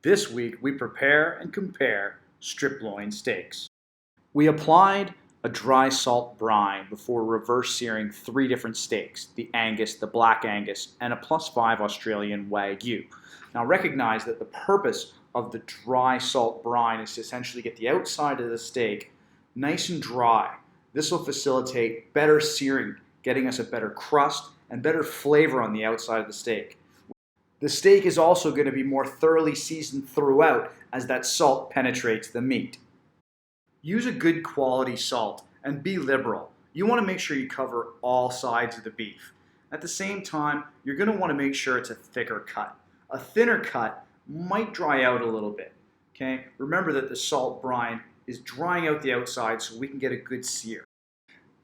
This week we prepare and compare striploin steaks. We applied a dry salt brine before reverse searing 3 different steaks, the Angus, the Black Angus, and a +5 Australian Wagyu. Now recognize that the purpose of the dry salt brine is to essentially get the outside of the steak nice and dry. This will facilitate better searing, getting us a better crust and better flavor on the outside of the steak. The steak is also going to be more thoroughly seasoned throughout as that salt penetrates the meat. Use a good quality salt and be liberal. You want to make sure you cover all sides of the beef. At the same time, you're going to want to make sure it's a thicker cut. A thinner cut might dry out a little bit. Okay? Remember that the salt brine is drying out the outside so we can get a good sear.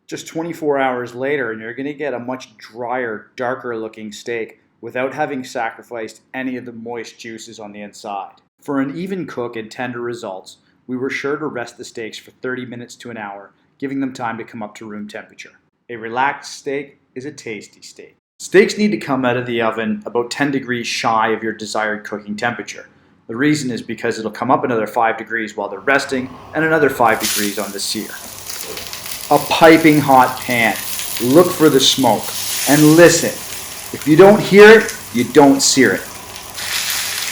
Just 24 hours later and you're going to get a much drier, darker looking steak without having sacrificed any of the moist juices on the inside. For an even cook and tender results, we were sure to rest the steaks for 30 minutes to an hour, giving them time to come up to room temperature. A relaxed steak is a tasty steak. Steaks need to come out of the oven about 10 degrees shy of your desired cooking temperature. The reason is because it'll come up another 5 degrees while they're resting and another 5 degrees on the sear. A piping hot pan. Look for the smoke and listen. If you don't hear it, you don't sear it.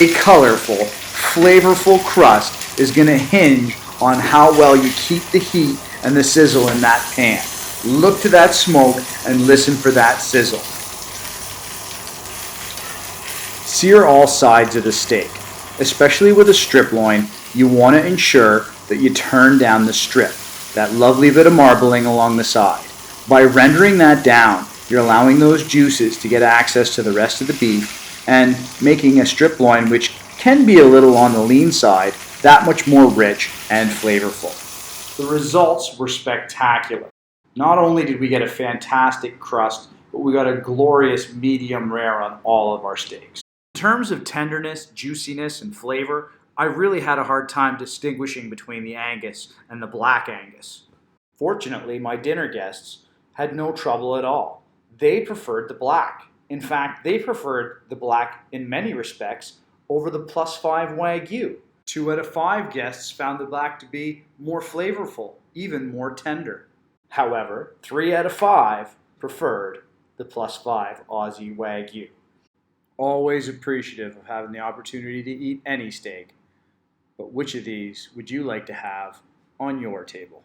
A colorful, flavorful crust is going to hinge on how well you keep the heat and the sizzle in that pan. Look to that smoke and listen for that sizzle. Sear all sides of the steak. Especially with a striploin, you want to ensure that you turn down the strip, that lovely bit of marbling along the side. By rendering that down, you're allowing those juices to get access to the rest of the beef and making a striploin, which can be a little on the lean side, that much more rich and flavorful. The results were spectacular. Not only did we get a fantastic crust, but we got a glorious medium rare on all of our steaks. In terms of tenderness, juiciness, and flavor, I really had a hard time distinguishing between the Angus and the Black Angus. Fortunately, my dinner guests had no trouble at all. They preferred the black. In fact, they preferred the black in many respects over the +5 Wagyu. 2 out of 5 guests found the black to be more flavorful, even more tender. However, 3 out of 5 preferred the +5 Aussie Wagyu. Always appreciative of having the opportunity to eat any steak, but which of these would you like to have on your table?